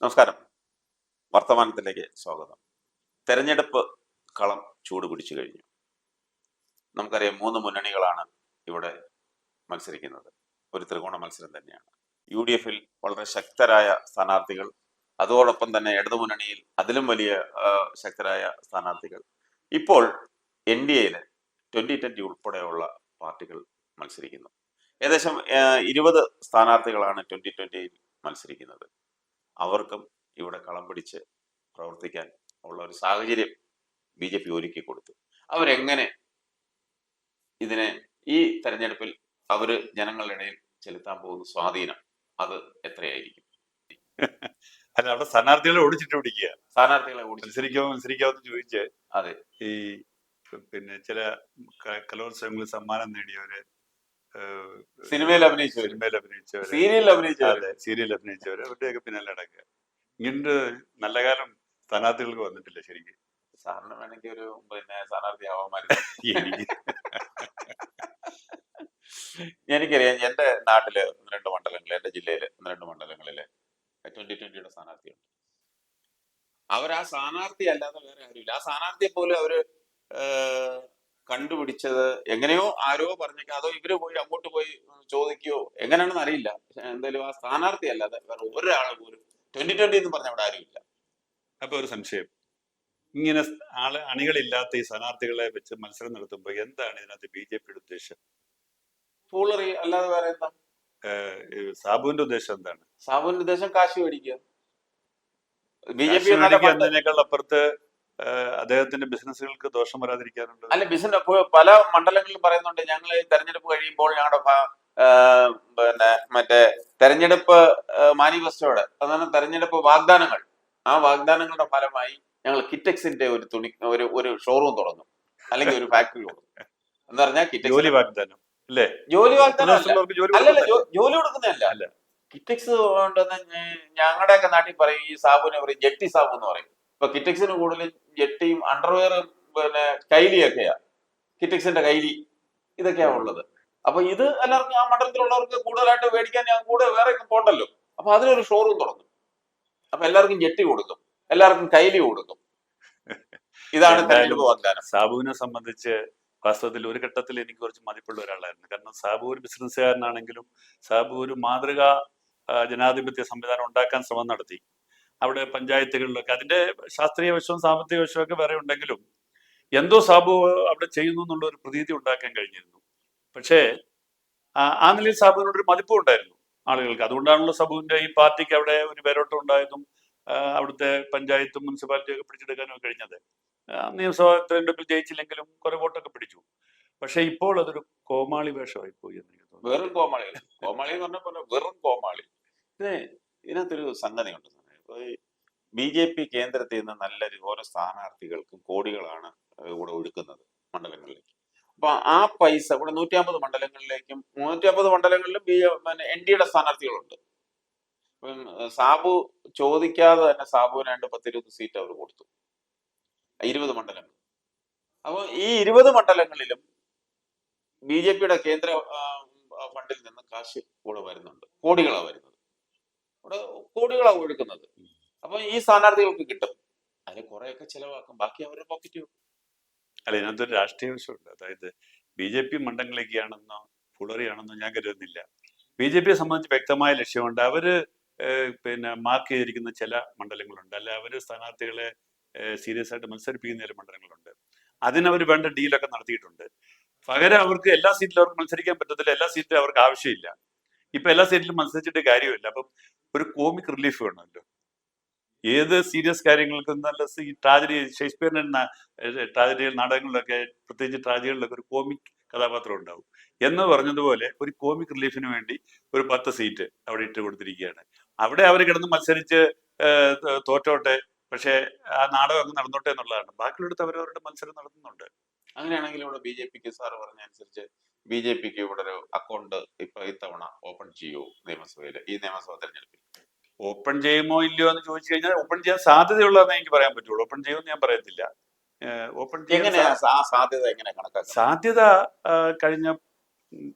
നമസ്കാരം. വർത്തമാനത്തിലേക്ക് സ്വാഗതം. തെരഞ്ഞെടുപ്പ് കളം ചൂട് പിടിച്ചു കഴിഞ്ഞു. നമുക്കറിയാം 3 മുന്നണികളാണ് ഇവിടെ മത്സരിക്കുന്നത്. ഒരു ത്രികോണ മത്സരം തന്നെയാണ്. UDF-ൽ വളരെ ശക്തരായ സ്ഥാനാർത്ഥികൾ, അതോടൊപ്പം തന്നെ ഇടതുമുന്നണിയിൽ അതിലും വലിയ ശക്തരായ സ്ഥാനാർത്ഥികൾ. ഇപ്പോൾ NDA-യിൽ 2020 ഉൾപ്പെടെയുള്ള പാർട്ടികൾ മത്സരിക്കുന്നു. ഏകദേശം 20 സ്ഥാനാർത്ഥികളാണ് 2020-ൽ മത്സരിക്കുന്നത്. അവർക്കും ഇവിടെ കളം പിടിച്ച് പ്രവർത്തിക്കാൻ ഉള്ള ഒരു സാഹചര്യം BJP ഒരുക്കി കൊടുത്തു. അവരെങ്ങനെ ഇതിനെ ഈ തെരഞ്ഞെടുപ്പിൽ അവര് ജനങ്ങളുടെ ഇടയിൽ ചെലുത്താൻ പോകുന്ന സ്വാധീനം അത് എത്രയായിരിക്കും? അല്ല, അവിടെ സ്ഥാനാർത്ഥികളെ ഓടിച്ചിട്ട് പിടിക്കുക. സ്ഥാനാർത്ഥികളെ മത്സരിക്കാമെന്ന് ചോദിച്ച് അതെ, ഈ പിന്നെ ചില കലോത്സവങ്ങളിൽ സമ്മാനം നേടിയവര്, സിനിമയിൽ അഭിനയിച്ചവര്, സീരിയൽ അഭിനയിച്ചവര് അവരുടെയൊക്കെ പിന്നാലെ അടക്കുക. ഇങ്ങനൊരു നല്ല കാലം സ്ഥാനാർത്ഥികൾക്ക് വന്നിട്ടില്ല ശരിക്കും. സാറിന് വേണമെങ്കിൽ ഒരു സ്ഥാനാർത്ഥി ആവാമായിരുന്നു. എനിക്കറിയാം, എന്റെ നാട്ടില് 1-2 മണ്ഡലങ്ങളിൽ, എന്റെ ജില്ലയില് 1-2 മണ്ഡലങ്ങളില് 2020-യുടെ സ്ഥാനാർത്ഥിയുണ്ട്. അവർ ആ സ്ഥാനാർത്ഥി അല്ലാതെ വേറെ ആരുമില്ല. ആ സ്ഥാനാർത്ഥിയെ പോലും അവര് കണ്ടുപിടിച്ചത് എങ്ങനെയോ ആരോ പറഞ്ഞേക്കോ, അതോ ഇവര് പോയി അങ്ങോട്ട് പോയി ചോദിക്കുകയോ എങ്ങനെയാണെന്ന് അറിയില്ല. എന്തായാലും ആ സ്ഥാനാർത്ഥി അല്ലാതെ വേറെ ഒരാൾ പോലും 2020 എന്ന് പറഞ്ഞ അവിടെ ആരുമില്ല. അപ്പൊ ഒരു സംശയം, ഇങ്ങനെ അണികളില്ലാത്ത ഈ സ്ഥാനാർത്ഥികളെ വെച്ച് മത്സരം നടത്തുമ്പോ എന്താണ് ഇതിനകത്ത് BJP-യുടെ ഉദ്ദേശം? ഫൂളറി അല്ലാതെ വേറെ എന്താ? സാബുവിന്റെ ഉദ്ദേശം എന്താണ്? സാബുവിന്റെ ഉദ്ദേശം കാശ് മേടിക്കുക. BJP എന്നതിനേക്കാൾ അപ്പുറത്ത് അദ്ദേഹത്തിന്റെ ബിസിനസ്സുകൾക്ക് ദോഷം വരാതിരിക്കാറുണ്ട്. അല്ല, ബിസിനസ് പല മണ്ഡലങ്ങളിലും പറയുന്നുണ്ട്, ഞങ്ങൾ തെരഞ്ഞെടുപ്പ് കഴിയുമ്പോൾ ഞങ്ങളുടെ മറ്റേ തെരഞ്ഞെടുപ്പ് മാനിഫെസ്റ്റോയുടെ, അതാണ് തെരഞ്ഞെടുപ്പ് വാഗ്ദാനങ്ങൾ, ആ വാഗ്ദാനങ്ങളുടെ ഫലമായി ഞങ്ങൾ കിറ്റക്സിന്റെ ഒരു ഷോറൂം തുറന്നു, അല്ലെങ്കിൽ ഒരു ഫാക്ടറി തുറന്നു എന്ന് പറഞ്ഞാൽ ജോലി വാഗ്ദാനം അല്ലേ? ജോലി വാഗ്ദാനം അല്ലല്ല, ജോലി കൊടുക്കുന്നതല്ല. കിറ്റക്സ് കൊണ്ടുവന്ന് ഞങ്ങളുടെയൊക്കെ നാട്ടിൽ പറയും, ഈ സാബുവിനെ പറയും ജെട്ടി സാബു എന്ന് പറയും. ഇപ്പൊ കിറ്റക്സിന് കൂടുതൽ ജെട്ടിയും അണ്ടർവെയറും കൈലിയൊക്കെയാ. കിറ്റക്സിന്റെ കൈലി ഇതൊക്കെയാ ഉള്ളത്. അപ്പൊ ഇത് എല്ലാവർക്കും, ആ മണ്ഡലത്തിലുള്ളവർക്ക് കൂടുതലായിട്ട് മേടിക്കാൻ ഞാൻ കൂടെ വേറെ പോണ്ടല്ലോ. അപ്പൊ അതിനൊരു ഷോറൂം തുറന്നു. അപ്പൊ എല്ലാവർക്കും ജെട്ടി കൊടുക്കും, എല്ലാവർക്കും കൈലി കൊടുക്കും. ഇതാണ് തെരഞ്ഞെടുപ്പ് വാഗ്ദാനം. സാബുവിനെ സംബന്ധിച്ച് വാസ്തവത്തിൽ ഒരു ഘട്ടത്തിൽ എനിക്ക് കുറച്ച് മതിപ്പുള്ള ഒരാളായിരുന്നു. കാരണം സാബു ഒരു ബിസിനസ്സുകാരനാണെങ്കിലും സാബു ഒരു മാതൃകാ ജനാധിപത്യ സംവിധാനം ഉണ്ടാക്കാൻ ശ്രമം നടത്തി. അവിടെ പഞ്ചായത്തുകളിലൊക്കെ അതിന്റെ ശാസ്ത്രീയ വശവും സാമ്പത്തിക വശവും ഒക്കെ വേറെ ഉണ്ടെങ്കിലും എന്തോ സാബു അവിടെ ചെയ്യുന്നു എന്നുള്ള ഒരു പ്രതീതി ഉണ്ടാക്കാൻ കഴിഞ്ഞിരുന്നു. പക്ഷേ ആ നിലയിൽ സാബുവിനോടൊരു മതിപ്പും ഉണ്ടായിരുന്നു ആളുകൾക്ക്. അതുകൊണ്ടാണല്ലോ സാബുവിന്റെ ഈ പാർട്ടിക്ക് അവിടെ ഒരു പേരോട്ടം ഉണ്ടായതും അവിടുത്തെ പഞ്ചായത്തും മുനിസിപ്പാലിറ്റിയും ഒക്കെ പിടിച്ചെടുക്കാനും കഴിഞ്ഞത്. നിയമസഭാ തെരഞ്ഞെടുപ്പിൽ ജയിച്ചില്ലെങ്കിലും കുറെ വോട്ടൊക്കെ പിടിച്ചു. പക്ഷെ ഇപ്പോൾ അതൊരു കോമാളി വേഷമായി പോയി എന്ന് എനിക്ക് തോന്നുന്നു. വെറും കോമാളി എന്ന് പറഞ്ഞ വെറും കോമാളി. ഇതിനകത്തൊരു സംഗതിയുണ്ട്. BJP കേന്ദ്രത്തിൽ നിന്ന് നല്ല ഓരോ സ്ഥാനാർത്ഥികൾക്കും കോടികളാണ് ഇവിടെ ഒഴുക്കുന്നത് മണ്ഡലങ്ങളിലേക്ക്. അപ്പൊ ആ പൈസ ഇവിടെ 150 മണ്ഡലങ്ങളിലേക്കും 150 മണ്ഡലങ്ങളിലും NDA-യുടെ സ്ഥാനാർത്ഥികളുണ്ട്. സാബു ചോദിക്കാതെ തന്നെ സാബുവിന് 10-20 സീറ്റ് അവർ കൊടുത്തു, 20 മണ്ഡലങ്ങൾ. അപ്പൊ ഈ 20 മണ്ഡലങ്ങളിലും BJP-യുടെ കേന്ദ്ര ഫണ്ടിൽ നിന്ന് കാശ് കൂടെ വരുന്നുണ്ട്, കോടികളാണ് വരുന്നത്, ഇവിടെ കോടികളാണ് ഒഴുക്കുന്നത്. അപ്പൊ ഈ സ്ഥാനാർത്ഥികൾക്ക് കിട്ടും, അതിൽ കുറെയൊക്കെ ചെലവാക്കും, ബാക്കി അവരുടെ പോക്കറ്റ് വെക്കും. അല്ല, ഇതിനകത്തൊരു രാഷ്ട്രീയ വശമുണ്ട്. അതായത് BJP മണ്ഡലങ്ങളിലേക്കാണെന്നോ ഫുളറിയാണെന്നോ ഞാൻ കരുതുന്നില്ല. BJP-യെ സംബന്ധിച്ച് വ്യക്തമായ ലക്ഷ്യമുണ്ട്. അവര് മാർക്ക് ചെയ്തിരിക്കുന്ന ചില മണ്ഡലങ്ങളുണ്ട്, അല്ല അവര് സ്ഥാനാർത്ഥികളെ സീരിയസ് ആയിട്ട് മത്സരിപ്പിക്കുന്ന ചില മണ്ഡലങ്ങളുണ്ട്. അതിനവർ വേണ്ട ഡീലൊക്കെ നടത്തിയിട്ടുണ്ട്. പകരം അവർക്ക് എല്ലാ സീറ്റിലും അവർക്ക് മത്സരിക്കാൻ പറ്റത്തില്ല, എല്ലാ സീറ്റിലും അവർക്ക് ആവശ്യമില്ല. ഇപ്പൊ എല്ലാ സീറ്റിലും മത്സരിച്ചിട്ട് കാര്യമില്ല. അപ്പം ഒരു കോമിക് റിലീഫ് വേണമല്ലോ. ഏത് സീരിയസ് കാര്യങ്ങൾക്കും നല്ല ഈ ട്രാജഡി, ഷേക്സ്പിയറിന്റെ ട്രാജഡികൾ, നാടകങ്ങളിലൊക്കെ, പ്രത്യേകിച്ച് ട്രാജഡികളിലൊക്കെ ഒരു കോമിക് കഥാപാത്രം ഉണ്ടാവും. എന്ന് പറഞ്ഞതുപോലെ ഒരു കോമിക് റിലീഫിന് വേണ്ടി ഒരു 10 സീറ്റ് അവിടെ ഇട്ട് കൊടുത്തിരിക്കുകയാണ്. അവിടെ അവർ കിടന്ന് മത്സരിച്ച് തോറ്റോട്ടെ, പക്ഷെ ആ നാടകം അങ്ങ് നടന്നോട്ടെ എന്നുള്ളതാണ്. ബാക്കിയുള്ളടത്ത് അവരവരുടെ മത്സരം നടത്തുന്നുണ്ട്. അങ്ങനെയാണെങ്കിൽ ഇവിടെ BJP-ക്ക് സാറ് പറഞ്ഞ അനുസരിച്ച് BJP-ക്ക് ഇവിടെ ഒരു അക്കൗണ്ട് ഇപ്പൊ ഇത്തവണ ഓപ്പൺ ചെയ്യൂ നിയമസഭയില്, ഈ നിയമസഭാ തെരഞ്ഞെടുപ്പിൽ? ഓപ്പൺ ചെയ്യുമോ ഇല്ലയോ എന്ന് ചോദിച്ചു കഴിഞ്ഞാൽ ഓപ്പൺ ചെയ്യാൻ സാധ്യതയുള്ളതെന്ന് എനിക്ക് പറയാൻ പറ്റുള്ളൂ. ഓപ്പൺ ചെയ്യുമെന്ന് ഞാൻ പറയത്തില്ല. ഓപ്പൺ ചെയ്യാൻ സാധ്യത എങ്ങനെ കണക്കാക്കാം? സാധ്യത കഴിഞ്ഞ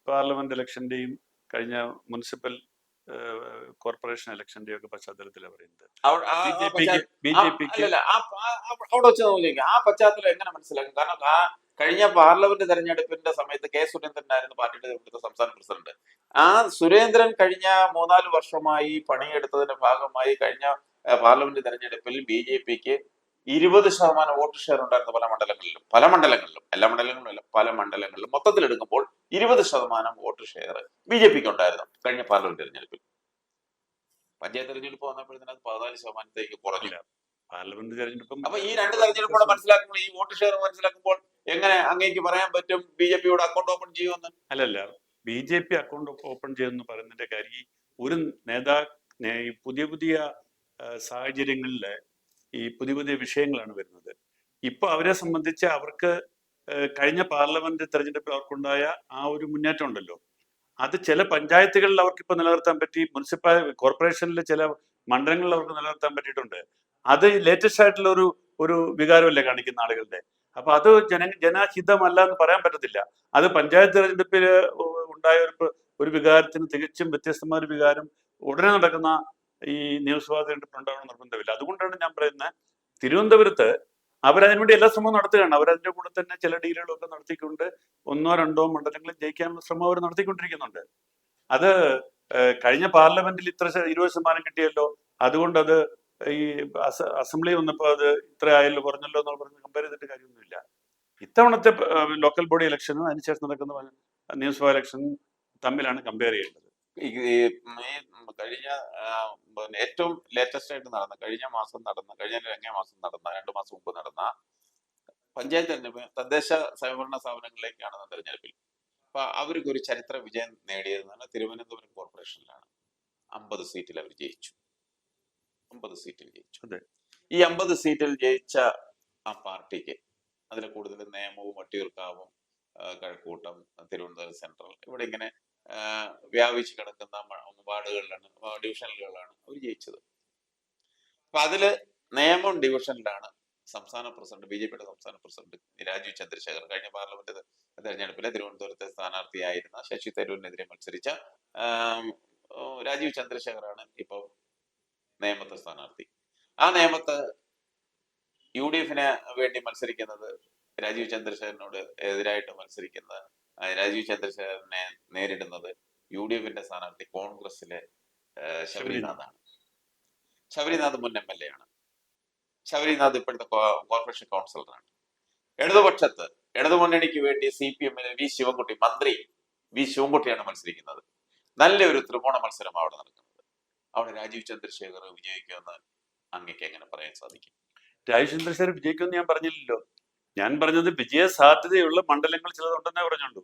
പാർലമെന്റ് ഇലക്ഷന്റെയും കഴിഞ്ഞ മുനിസിപ്പൽ കോർപ്പറേഷൻ ഇലക്ഷന്റെ ഒക്കെ പശ്ചാത്തലത്തിലാണ് പറയുന്നത്. അവ- ആ- ബി ആ ജെ പിക്ക് പശ്ചാ- ബി ആ ജെ പിക്ക് അല്ലല്ല അവിടെ വെച്ച് നോക്കിയേക്കാം ആ പശ്ചാത്തലം എങ്ങനെ മനസ്സിലാക്കും? കാരണം ആ കഴിഞ്ഞ പാർലമെന്റ് തെരഞ്ഞെടുപ്പിന്റെ സമയത്ത് കെ സുരേന്ദ്രനായിരുന്നു പാർട്ടിയുടെ ഇവിടുത്തെ സംസ്ഥാന പ്രസിഡന്റ്. ആ സുരേന്ദ്രൻ കഴിഞ്ഞ 3-4 വർഷമായി പണിയെടുത്തതിന്റെ ഭാഗമായി കഴിഞ്ഞ പാർലമെന്റ് തെരഞ്ഞെടുപ്പിൽ BJPക്ക് 20% വോട്ട് ഷെയർ ഉണ്ടായിരുന്നു പല മണ്ഡലങ്ങളിലും എല്ലാ മണ്ഡലങ്ങളിലും അല്ല, പല മണ്ഡലങ്ങളിലും മൊത്തത്തിൽ എടുക്കുമ്പോൾ 20% വോട്ട് ഷെയർ BJPക്ക് ഉണ്ടായിരുന്നു കഴിഞ്ഞ പാർലമെന്റ് തെരഞ്ഞെടുപ്പിൽ. പഞ്ചായത്ത് തെരഞ്ഞെടുപ്പ് വന്നപ്പോഴത്തേന് അത് 14% കുറഞ്ഞു. ഇല്ല, പാർലമെന്റ് തെരഞ്ഞെടുപ്പും അപ്പൊ ഈ രണ്ട് തെരഞ്ഞെടുപ്പ് കൂടെ മനസ്സിലാക്കുമ്പോൾ, ഈ വോട്ട് ഷെയർ മനസ്സിലാക്കുമ്പോൾ എങ്ങനെ അങ്ങേക്ക് പറയാൻ പറ്റും BJPയുടെ അക്കൗണ്ട് ഓപ്പൺ ചെയ്യുമെന്ന്? അല്ലല്ല, BJP അക്കൗണ്ട് ഓപ്പൺ ചെയ്യുമെന്ന് പറയുന്നതിന്റെ കാര്യം ഈ ഒരു ഈ പുതിയ പുതിയ സാഹചര്യങ്ങളിൽ ഈ പുതിയ പുതിയ വിഷയങ്ങളാണ് വരുന്നത്. ഇപ്പൊ അവരെ സംബന്ധിച്ച് അവർക്ക് കഴിഞ്ഞ പാർലമെന്റ് തെരഞ്ഞെടുപ്പിൽ അവർക്കുണ്ടായ ആ ഒരു മുന്നേറ്റം ഉണ്ടല്ലോ, അത് ചില പഞ്ചായത്തുകളിൽ അവർക്ക് ഇപ്പൊ നിലനിർത്താൻ പറ്റി, കോർപ്പറേഷനിലെ ചില മണ്ഡലങ്ങളിൽ അവർക്ക് നിലനിർത്താൻ പറ്റിയിട്ടുണ്ട്. അത് ലേറ്റസ്റ്റ് ആയിട്ടുള്ള ഒരു വികാരമല്ലേ കാണിക്കുന്ന ആളുകളുടെ. അപ്പൊ അത് ജനഹിതമല്ല എന്ന് പറയാൻ പറ്റത്തില്ല. അത് പഞ്ചായത്ത് തെരഞ്ഞെടുപ്പിൽ ഉണ്ടായ ഒരു വികാരത്തിന് തികച്ചും വ്യത്യസ്തമായ ഒരു വികാരം ഉടനെ നടക്കുന്ന ഈ നിയമസഭാ തെരഞ്ഞെടുപ്പിൽ ഉണ്ടാവണം നിർബന്ധമില്ല. അതുകൊണ്ടാണ് ഞാൻ പറയുന്നത്, തിരുവനന്തപുരത്ത് അവരതിനുവേണ്ടി എല്ലാ ശ്രമവും നടത്തുകയാണ്. അവരതിന്റെ കൂടെ തന്നെ ചില ഡീലുകളൊക്കെ നടത്തിക്കൊണ്ട് 1-2 മണ്ഡലങ്ങളിൽ ജയിക്കാനുള്ള ശ്രമം അവർ നടത്തിക്കൊണ്ടിരിക്കുന്നുണ്ട്. അത് കഴിഞ്ഞ പാർലമെന്റിൽ ഇത്ര 20% കിട്ടിയല്ലോ, അതുകൊണ്ട് അത് ഈ അസംബ്ലി വന്നപ്പോൾ അത് ഇത്ര ആയല്ലോ, കുറഞ്ഞല്ലോ എന്ന് പറഞ്ഞ് കമ്പയർ ചെയ്തിട്ട് കാര്യമൊന്നുമില്ല. ഇത്തവണത്തെ ലോക്കൽ ബോഡി ഇലക്ഷനും അതിനുശേഷം നടക്കുന്ന നിയമസഭാ ഇലക്ഷനും തമ്മിലാണ് കമ്പയർ ചെയ്യേണ്ടത്. ഈ കഴിഞ്ഞ ഏറ്റവും ലേറ്റസ്റ്റ് ആയിട്ട് നടന്ന കഴിഞ്ഞ മാസം നടന്ന 2 മാസം മുമ്പ് നടന്ന പഞ്ചായത്ത് തെരഞ്ഞെടുപ്പ് തദ്ദേശ സ്വയംഭരണ സ്ഥാപനങ്ങളിലേക്കാണ് തെരഞ്ഞെടുപ്പിൽ. അപ്പൊ അവർക്ക് ഒരു ചരിത്ര വിജയം നേടിയതെന്നാണ് തിരുവനന്തപുരം കോർപ്പറേഷനിലാണ്. 50 സീറ്റിൽ അവർ ജയിച്ചു. 50 സീറ്റിൽ ജയിച്ചു. അതെ. ഈ 50 സീറ്റിൽ ജയിച്ച ആ പാർട്ടിക്ക് അതിൽ കൂടുതൽ നേമവും വട്ടിയൂർക്കാവും കഴക്കൂട്ടം തിരുവനന്തപുരം സെൻട്രൽ ഇവിടെ ഇങ്ങനെ വ്യാപിച്ചു കിടക്കുന്ന വാർഡുകളിലാണ്, ഡിവിഷനുകളിലാണ് അവർ ജയിച്ചത്. അപ്പൊ അതില് നേമം ഡിവിഷനിലാണ് സംസ്ഥാന പ്രസിഡന്റ്, BJPയുടെ സംസ്ഥാന പ്രസിഡന്റ് രാജീവ് ചന്ദ്രശേഖർ കഴിഞ്ഞ പാർലമെന്റ് തെരഞ്ഞെടുപ്പിലെ തിരുവനന്തപുരത്തെ സ്ഥാനാർത്ഥിയായിരുന്ന ശശി തരൂരിനെതിരെ മത്സരിച്ച രാജീവ് ചന്ദ്രശേഖറാണ് ഇപ്പൊ നേമത്തെ സ്ഥാനാർത്ഥി. ആ നേമത്ത് UDFന് വേണ്ടി മത്സരിക്കുന്നത് രാജീവ് ചന്ദ്രശേഖരനോട് എതിരായിട്ട് മത്സരിക്കുന്ന രാജീവ് ചന്ദ്രശേഖരനെ നേരിടുന്നത് UDFന്റെ സ്ഥാനാർത്ഥി കോൺഗ്രസിലെ ശബരിനാഥാണ്. ശബരിനാഥ് മുൻ MLA ആണ്. ശബരിനാഥ് ഇപ്പോഴത്തെ കോർപ്പറേഷൻ കൗൺസിലറാണ്. ഇടതുപക്ഷത്ത് ഇടതുമുന്നണിക്ക് വേണ്ടി CPMലെ മന്ത്രി വി ശിവൻകുട്ടിയാണ് മത്സരിക്കുന്നത്. നല്ലൊരു ത്രികോണ മത്സരം അവിടെ നടക്കുന്നത്. അവിടെ രാജീവ് ചന്ദ്രശേഖർ വിജയിക്കുമെന്ന് അങ്ങേക്ക് എങ്ങനെ പറയാൻ സാധിക്കും? രാജീവ് ചന്ദ്രശേഖർ വിജയിക്കുമെന്ന് ഞാൻ പറഞ്ഞില്ലല്ലോ. ഞാൻ പറഞ്ഞത് വിജയ സാധ്യതയുള്ള മണ്ഡലങ്ങൾ ചിലതുണ്ടെന്നേ പറഞ്ഞുള്ളൂ.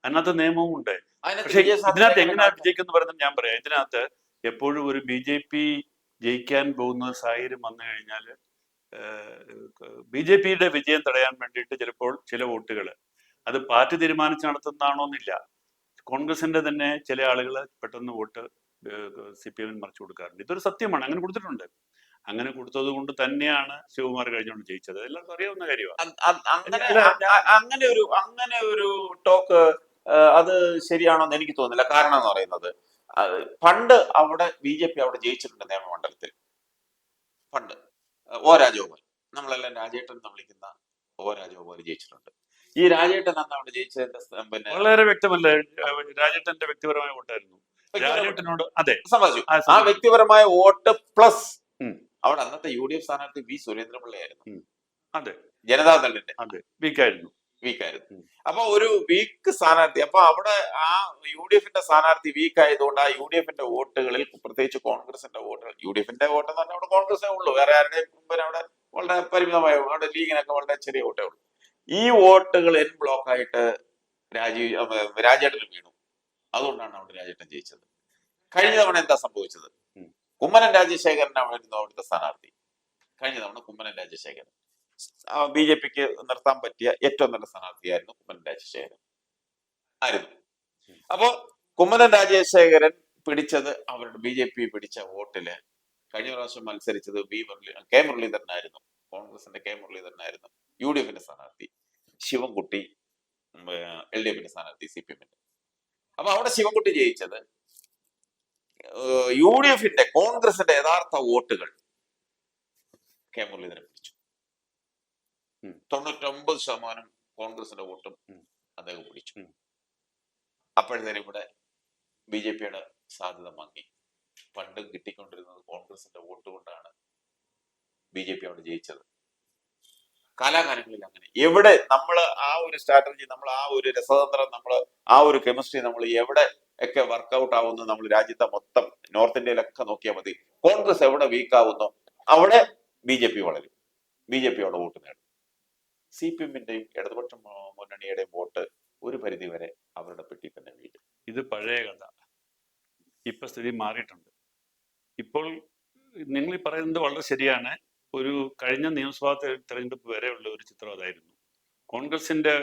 അതിനകത്ത് നിയമവും ഉണ്ട്. പക്ഷെ ഇതിനകത്ത് എങ്ങനെയാ വിജയിക്കുമെന്ന് പറയുന്നത് ഞാൻ പറയാം. ഇതിനകത്ത് എപ്പോഴും ഒരു BJP ജയിക്കാൻ പോകുന്ന സാഹചര്യം വന്നു കഴിഞ്ഞാൽ BJPയുടെ വിജയം തടയാൻ വേണ്ടിയിട്ട് ചിലപ്പോൾ ചില വോട്ടുകൾ അത് പാർട്ടി തീരുമാനിച്ച് നടത്തുന്നതാണോന്നില്ല. കോൺഗ്രസിന്റെ തന്നെ ചില ആളുകൾ പെട്ടെന്ന് വോട്ട് CPM മറിച്ചു കൊടുക്കാറുണ്ട്. ഇതൊരു സത്യമാണ്, അങ്ങനെ കൊടുത്തിട്ടുണ്ട്. അങ്ങനെ കൊടുത്തത് കൊണ്ട് തന്നെയാണ് ശിവകുമാർ കഴിഞ്ഞുകൊണ്ട് ജയിച്ചത്. എല്ലാവർക്കും അറിയാവുന്ന കാര്യമാണ്. അങ്ങനെ ഒരു ടോക്ക് അത് ശരിയാണോന്ന് എനിക്ക് തോന്നുന്നില്ല. കാരണം എന്ന് പറയുന്നത് പണ്ട് അവിടെ BJP അവിടെ ജയിച്ചിട്ടുണ്ട് നിയമമണ്ഡലത്തിൽ. പണ്ട് രാജഗോപാൽ, നമ്മളെല്ലാം രാജേട്ടൻ എന്ന് വിളിക്കുന്ന രാജഗോപാൽ ജയിച്ചിട്ടുണ്ട്. ഈ രാജേട്ടൻ അന്ന് അവിടെ ജയിച്ചതിന്റെ പിന്നെ വളരെ വ്യക്തമല്ലേ, രാജേട്ടന്റെ വ്യക്തിപരമായ വോട്ടായിരുന്നു രാജേട്ടനോട്. അതെ, സമ്മതിച്ചു. ആ വ്യക്തിപരമായ വോട്ട് പ്ലസ് അവിടെ അന്നത്തെ UDF സ്ഥാനാർത്ഥി വി സുരേന്ദ്രപിള്ളയായിരുന്നു. അതെ, ജനതാദളിന്റെ വീക്കായിരുന്നു. അപ്പൊ ഒരു വീക്ക് സ്ഥാനാർത്ഥി. അപ്പൊ അവിടെ ആ UDFന്റെ സ്ഥാനാർത്ഥി വീക്ക് ആയതുകൊണ്ട് ആ UDFന്റെ വോട്ടുകളിൽ, പ്രത്യേകിച്ച് കോൺഗ്രസിന്റെ വോട്ടുകൾ, UDFന്റെ വോട്ട് എന്ന് പറഞ്ഞാൽ അവിടെ കോൺഗ്രസേ ഉള്ളൂ, വേറെ ആരുടെയും മുമ്പിൽ അവിടെ വളരെ പരിമിതമായ, അവിടെ ലീഗിനൊക്കെ വളരെ ചെറിയ വോട്ടേ ഉള്ളൂ. ഈ വോട്ടുകൾ എൻ ബ്ലോക്ക് ആയിട്ട് രാജേട്ടന് വീണു. അതുകൊണ്ടാണ് അവിടെ രാജേട്ടൻ ജയിച്ചത്. കഴിഞ്ഞ തവണ എന്താ സംഭവിച്ചത്? കുമ്മനം രാജശേഖരനായിരുന്നു അവിടുത്തെ സ്ഥാനാർത്ഥി. കഴിഞ്ഞ തവണ കുമ്മനം രാജശേഖരൻ BJPക്ക് നിർത്താൻ പറ്റിയ ഏറ്റവും നല്ല സ്ഥാനാർത്ഥിയായിരുന്നു കുമ്മനം രാജശേഖരൻ ആയിരുന്നു. അപ്പോ കുമ്മനം രാജശേഖരൻ പിടിച്ചത് അവരുടെ BJP പിടിച്ച വോട്ടില് കഴിഞ്ഞ പ്രാവശ്യം മത്സരിച്ചത് കെ മുരളീധരനായിരുന്നു. കോൺഗ്രസിന്റെ കെ മുരളീധരനായിരുന്നു UDFന്റെ സ്ഥാനാർത്ഥി. ശിവൻകുട്ടി LDFന്റെ സ്ഥാനാർത്ഥി CPMന്റെ. അപ്പൊ അവിടെ ശിവൻകുട്ടി ജയിച്ചത് UDF-ന്റെ കോൺഗ്രസിന്റെ യഥാർത്ഥ വോട്ടുകൾ കെ മുരളീധരൻ പിടിച്ചു. 99% കോൺഗ്രസിന്റെ വോട്ടും അദ്ദേഹം പിടിച്ചു. അപ്പോഴത്തേനും ഇവിടെ BJP-യുടെ സാധ്യത മങ്ങി. പണ്ട് കിട്ടിക്കൊണ്ടിരുന്നത് കോൺഗ്രസിന്റെ വോട്ട് കൊണ്ടാണ് BJP അവിടെ ജയിച്ചത്. കാലാകാലങ്ങളിൽ അങ്ങനെ എവിടെ നമ്മൾ ആ ഒരു സ്ട്രാറ്റജി, നമ്മൾ ആ ഒരു രസതന്ത്രം, നമ്മൾ ആ ഒരു കെമിസ്ട്രി നമ്മൾ എവിടെ ഒക്കെ വർക്കൗട്ട് ആവുന്നു, നമ്മൾ രാജ്യത്തെ മൊത്തം നോർത്ത് ഇന്ത്യയിലൊക്കെ നോക്കിയാൽ മതി. കോൺഗ്രസ് എവിടെ വീക്ക് ആവുന്നു അവിടെ BJP വളരും, BJP അവിടെ വോട്ട് നേടും. CPM-ന്റെയും ഇടതുപക്ഷ മുന്നണിയുടെയും വോട്ട് ഒരു പരിധി വരെ അവരുടെ പെട്ടി തന്നെ വീഴും. ഇത് പഴയ കഥ. ഇപ്പൊ സ്ഥിതി മാറിയിട്ടുണ്ട്. ഇപ്പോൾ നിങ്ങൾ ഈ പറയുന്നത് വളരെ ശരിയാണ്. ഒരു കഴിഞ്ഞ നിയമസഭാ തെരഞ്ഞെടുപ്പ് വരെയുള്ള ഒരു ചിത്രം അതായിരുന്നു. കോൺഗ്രസിന്റെ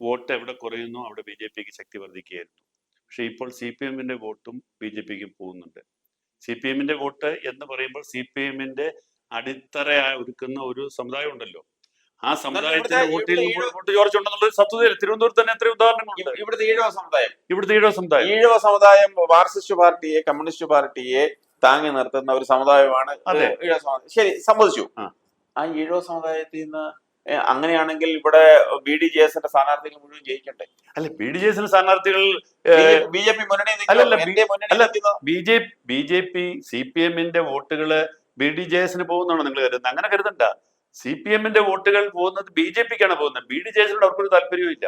വോട്ട് എവിടെ കുറയുന്നു അവിടെ BJP-ക്ക് ശക്തി വർദ്ധിക്കുകയായിരുന്നു. പക്ഷെ ഇപ്പോൾ CPM-ന്റെ വോട്ടും BJP-ക്ക് പോകുന്നുണ്ട്. CPM-ന്റെ വോട്ട് എന്ന് പറയുമ്പോൾ CPM-ന്റെ അടിത്തറ ഒരുക്കുന്ന ഒരു സമുദായം ഉണ്ടല്ലോ, ആ സമുദായത്തിന്റെ വോട്ടിൽ വോട്ട് ചോർച്ചുണ്ടെന്നുള്ള സത്വതയിൽ തിരുവനന്തപുരത്ത് തന്നെ എത്ര ഉദാഹരണങ്ങളുണ്ട്. ഇവിടുത്തെ ഈഴവ സമുദായം ഈഴവ സമുദായം മാർക്സിസ്റ്റ് പാർട്ടിയെ, കമ്മ്യൂണിസ്റ്റ് പാർട്ടിയെ താങ്ങി നിർത്തുന്ന ഒരു സമുദായമാണ് ഈഴവ സമുദായം. ശരി, സമ്മതിച്ചു. ആ ഈഴവ സമുദായത്തിൽ നിന്ന് അങ്ങനെയാണെങ്കിൽ ഇവിടെ BDJS-ന്റെ സ്ഥാനാർത്ഥികൾ മുഴുവൻ ജയിക്കട്ടെ. അല്ല, BDJS-ന്റെ സ്ഥാനാർത്ഥികൾ BJP മുന്നണി BJP CPM-ന്റെ വോട്ടുകള് BDJS-ന് പോകുന്നതാണോ നിങ്ങൾ കരുതുന്നത്? അങ്ങനെ കരുതണ്ട. CPM-ന്റെ വോട്ടുകൾ പോകുന്നത് BJP-ക്കാണ് പോകുന്നത്. BDJS-നോട് അവർക്കൊരു താല്പര്യവും ഇല്ല.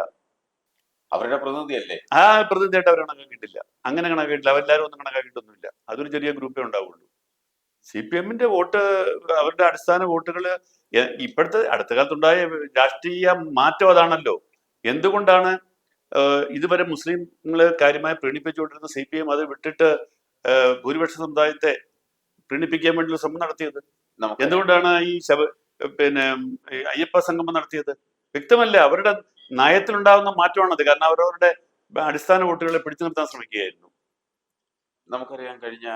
അവരുടെ പ്രതിനിധിയല്ലേ? ആ പ്രതിനിധിയായിട്ട് അവർ കണക്കാക്കിയിട്ടില്ല. അങ്ങനെ കണക്കാക്കിയിട്ടില്ല. അവരെല്ലാവരും ഒന്നും കണക്കാക്കിയിട്ടൊന്നുമില്ല. അതൊരു ചെറിയ ഗ്രൂപ്പേ ഉണ്ടാവുള്ളൂ. CPM-ന്റെ വോട്ട്, അവരുടെ അടിസ്ഥാന വോട്ടുകൾ ഇപ്പോഴത്തെ അടുത്ത കാലത്തുണ്ടായ രാഷ്ട്രീയ മാറ്റം അതാണല്ലോ. എന്തുകൊണ്ടാണ് ഇതുവരെ മുസ്ലിങ്ങളെ കാര്യമായി പ്രീണിപ്പിച്ചുകൊണ്ടിരുന്ന CPM അത് വിട്ടിട്ട് ഭൂരിപക്ഷ സമുദായത്തെ പ്രീണിപ്പിക്കാൻ വേണ്ടിയുള്ള ശ്രമം നടത്തിയത്? എന്തുകൊണ്ടാണ് ഈ അയ്യപ്പ സംഗമം നടത്തിയത്? വ്യക്തമല്ല, അവരുടെ നയത്തിലുണ്ടാകുന്ന മാറ്റമാണത്. കാരണം അവരവരുടെ അടിസ്ഥാന വോട്ടുകളെ പിടിച്ചു നിർത്താൻ ശ്രമിക്കുകയായിരുന്നു. നമുക്കറിയാം, കഴിഞ്ഞ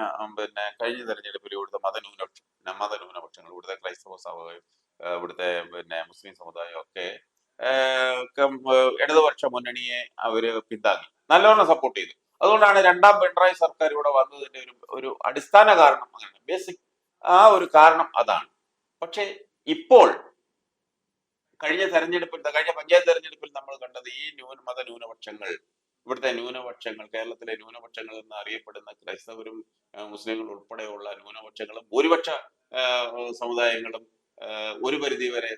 തെരഞ്ഞെടുപ്പിൽ ഇവിടുത്തെ മതന്യൂനപക്ഷങ്ങൾ, ഇവിടുത്തെ ക്രൈസ്തവ സമുദായം, ഇവിടുത്തെ മുസ്ലിം സമുദായം ഒക്കെ ഇടതുപക്ഷ മുന്നണിയെ അവര് പിന്താങ്ങി, നല്ലോണം സപ്പോർട്ട് ചെയ്തു. അതുകൊണ്ടാണ് രണ്ടാം പിണറായി സർക്കാർ ഇവിടെ വന്നതിന്റെ ഒരു അടിസ്ഥാന കാരണം അങ്ങനെ, ബേസിക് ആ ഒരു കാരണം അതാണ്. പക്ഷെ ഇപ്പോൾ കഴിഞ്ഞ പഞ്ചായത്ത് തെരഞ്ഞെടുപ്പിൽ നമ്മൾ കണ്ടത് ഈ മതന്യൂനപക്ഷങ്ങൾ, ഇവിടുത്തെ ന്യൂനപക്ഷങ്ങൾ, കേരളത്തിലെ ന്യൂനപക്ഷങ്ങൾ എന്ന് അറിയപ്പെടുന്ന ക്രൈസ്തവരും മുസ്ലിങ്ങളും ഉൾപ്പെടെയുള്ള ന്യൂനപക്ഷങ്ങളും ഭൂരിപക്ഷ സമുദായങ്ങളും ഒരു പരിധി വരെ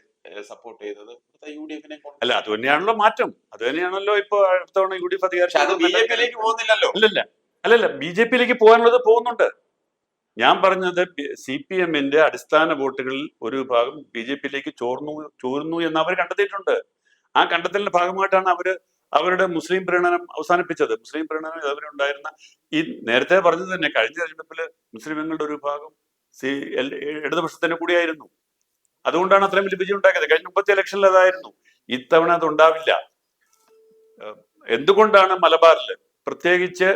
സപ്പോർട്ട് ചെയ്തത് UDF-നെ. അല്ല, അത് തന്നെയാണല്ലോ മാറ്റം. അത് തന്നെയാണല്ലോ ഇപ്പൊ അടുത്ത തവണ UDF അധികാരം. BJP-യിലേക്ക് പോകുന്നില്ലല്ലോ. അല്ലല്ല, BJP-യിലേക്ക് പോകാനുള്ളത് പോകുന്നുണ്ട്. ഞാൻ പറഞ്ഞത് CPM-ന്റെ അടിസ്ഥാന വോട്ടുകളിൽ ഒരു ഭാഗം BJP-യിലേക്ക് ചോർന്നു എന്ന് അവർ കണ്ടെത്തിയിട്ടുണ്ട്. ആ കണ്ടെത്തലിന്റെ ഭാഗമായിട്ടാണ് അവരുടെ മുസ്ലിം പ്രീണനം അവസാനിപ്പിച്ചത്. മുസ്ലിം പ്രീണനം അവരുണ്ടായിരുന്ന ഈ നേരത്തെ പറഞ്ഞത് തന്നെ, കഴിഞ്ഞ തെരഞ്ഞെടുപ്പിൽ മുസ്ലിങ്ങളുടെ ഒരു ഭാഗം ഇടതുപക്ഷത്തിന്റെ കൂടിയായിരുന്നു. അതുകൊണ്ടാണ് അത്രയും വലിയ വിജയം ഉണ്ടാക്കിയത്. കഴിഞ്ഞ 30 ഇലക്ഷനിൽ അതായിരുന്നു. ഇത്തവണ അത് ഉണ്ടാവില്ല. എന്തുകൊണ്ടാണ് മലബാറില്, പ്രത്യേകിച്ച്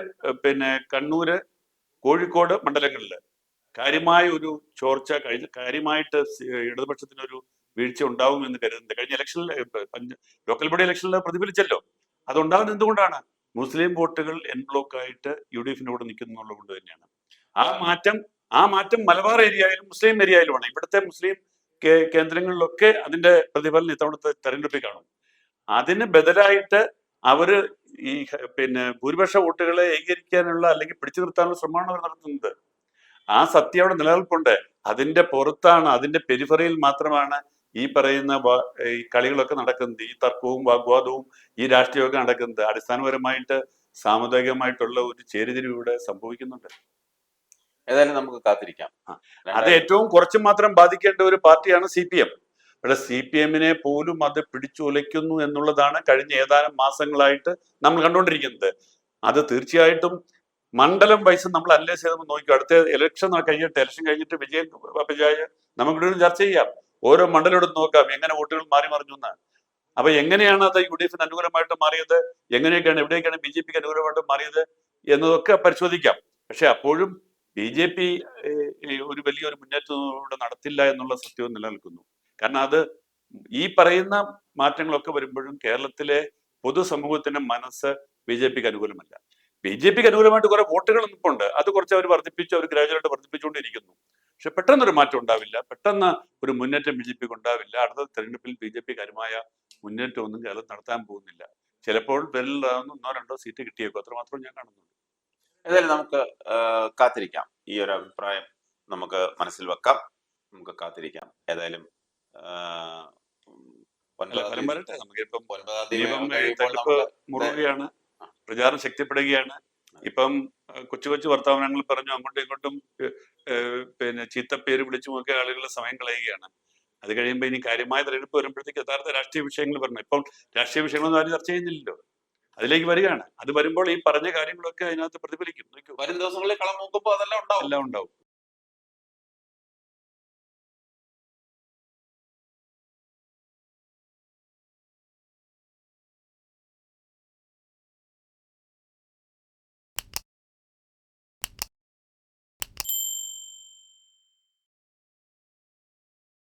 കണ്ണൂര്, കോഴിക്കോട് മണ്ഡലങ്ങളില് കാര്യമായ ഒരു ചോർച്ച, കാര്യമായിട്ട് ഇടതുപക്ഷത്തിനൊരു വീഴ്ച ഉണ്ടാവും എന്ന് കരുതുന്നത്? കഴിഞ്ഞ ഇലക്ഷനിൽ, ലോക്കൽ ബോഡി ഇലക്ഷനിൽ പ്രതിഫലിച്ചല്ലോ. അതുണ്ടാകുന്നത് എന്തുകൊണ്ടാണ്? മുസ്ലിം വോട്ടുകൾ എൻ ബ്ലോക്ക് ആയിട്ട് UDF-ന്റെ കൂടെ നിൽക്കുന്നുള്ളത് കൊണ്ട് തന്നെയാണ്. ആ മാറ്റം മലബാർ ഏരിയയിലും മുസ്ലിം ഏരിയയിലുമാണ്. ഇവിടുത്തെ മുസ്ലിം കേന്ദ്രങ്ങളിലൊക്കെ അതിന്റെ പ്രതിഫലനം ഇത്തവണത്തെ തെരഞ്ഞെടുപ്പിൽ കാണും. അതിന് ബദലായിട്ട് അവര് ഈ ഭൂരിപക്ഷ വോട്ടുകളെ ഏകീകരിക്കാനുള്ള അല്ലെങ്കിൽ പിടിച്ചു നിർത്താനുള്ള ശ്രമമാണ് അവർ നടത്തുന്നത്. ആ സത്യം അവിടെ നിലനിൽപ്പുണ്ട്. അതിന്റെ പുറത്താണ്, അതിന്റെ പെരിഫറിയിൽ മാത്രമാണ് ഈ പറയുന്ന ഈ കളികളൊക്കെ നടക്കുന്നത്. ഈ തർക്കവും വാഗ്വാദവും ഈ രാഷ്ട്രീയമൊക്കെ നടക്കുന്നത്. അടിസ്ഥാനപരമായിട്ട് സാമുദായികമായിട്ടുള്ള ഒരു ചേരിതിരിവിടെ സംഭവിക്കുന്നുണ്ട്. ഏതായാലും നമുക്ക് കാത്തിരിക്കാം. അത് ഏറ്റവും കുറച്ച് മാത്രം ബാധിക്കേണ്ട ഒരു പാർട്ടിയാണ് CPM. പക്ഷെ CPM-നെ പോലും അത് പിടിച്ചുലയ്ക്കുന്നു എന്നുള്ളതാണ് കഴിഞ്ഞ ഏതാനും മാസങ്ങളായിട്ട് നമ്മൾ കണ്ടുകൊണ്ടിരിക്കുന്നത്. അത് തീർച്ചയായിട്ടും മണ്ഡലം വൈസ് നമ്മൾ അനലൈസ് ചെയ്ത് നോക്കിയോ. അടുത്ത ഇലക്ഷൻ കഴിഞ്ഞിട്ട് വിജയം നമുക്കിവിടെ ചർച്ച ചെയ്യാം. ഓരോ മണ്ഡലം എടുത്ത് നോക്കാം, എങ്ങനെ വോട്ടുകൾ മാറി മറിഞ്ഞു എന്ന്. അപ്പൊ എങ്ങനെയാണ് അത് UDF-ന് അനുകൂലമായിട്ട് മാറിയത്, എവിടെയൊക്കെയാണ് BJP-ക്ക് അനുകൂലമായിട്ട് മാറിയത് എന്നതൊക്കെ പരിശോധിക്കാം. പക്ഷെ അപ്പോഴും BJP ഒരു വലിയൊരു മുന്നേറ്റത്തോടെ നടത്തില്ല എന്നുള്ള സത്യവും നിലനിൽക്കുന്നു. കാരണം അത് ഈ പറയുന്ന മാറ്റങ്ങളൊക്കെ വരുമ്പോഴും കേരളത്തിലെ പൊതുസമൂഹത്തിന്റെ മനസ്സ് BJP-ക്ക് അനുകൂലമല്ല. BJPക്ക് അനുകൂലമായിട്ട് കുറെ വോട്ടുകൾ നിൽപ്പുണ്ട്. അത് കുറച്ച് അവർ വർദ്ധിപ്പിച്ചു, അവർ ഗ്രാജുവലായിട്ട് വർദ്ധിപ്പിച്ചുകൊണ്ടിരിക്കുന്നു. പക്ഷെ പെട്ടെന്നൊരു മാറ്റം ഉണ്ടാവില്ല, പെട്ടെന്ന് ഒരു മുന്നേറ്റം BJPക്ക് ഉണ്ടാവില്ല. അടുത്ത തെരഞ്ഞെടുപ്പിൽ BJP കാര്യമായ മുന്നേറ്റമൊന്നും കേരളത്തിൽ നടത്താൻ പോകുന്നില്ല. ചിലപ്പോൾ പേരിലാവുന്ന 1-2 സീറ്റ് കിട്ടിയേക്കും, അത്രമാത്രം ഞാൻ കാണുന്നുള്ളൂ. ഏതായാലും നമുക്ക് കാത്തിരിക്കാം. ഈ ഒരു അഭിപ്രായം നമുക്ക് മനസ്സിൽ വെക്കാം, നമുക്ക് കാത്തിരിക്കാം. ഏതായാലും ഫലം വരട്ടെ. നമുക്കിപ്പം 9-ാം തീയതി ഇനിയിപ്പം കഴിയുമ്പോൾ തെരഞ്ഞെടുപ്പ് നമുക്ക് മുറുകയാണ്, പ്രചാരണം ശക്തിപ്പെടുകയാണ്. ഇപ്പം കൊച്ചു കൊച്ചു വർത്തമാനങ്ങൾ പറഞ്ഞു അങ്ങോട്ടും ഇങ്ങോട്ടും പിന്നെ ചീത്തപ്പേര് വിളിച്ചു നോക്കിയ ആളുകളുടെ സമയം കളയുകയാണ്. അത് കഴിയുമ്പോൾ ഇനി കാര്യമായ തെരഞ്ഞെടുപ്പ് വരുമ്പോഴത്തേക്ക് യഥാർത്ഥ രാഷ്ട്രീയ വിഷയങ്ങൾ പറഞ്ഞു. ഇപ്പം രാഷ്ട്രീയ വിഷയങ്ങളൊന്നും ആരും ചർച്ച ചെയ്യുന്നില്ലല്ലോ, അതിലേക്ക് വരികയാണ്. അത് വരുമ്പോൾ ഈ പറഞ്ഞ കാര്യങ്ങളൊക്കെ അതിനകത്ത് പ്രതിഫലിക്കും. വരും ദിവസങ്ങളിൽ കളം നോക്കുമ്പോൾ അതെല്ലാം ഉണ്ടാവും. എല്ലാം ഉണ്ടാവും.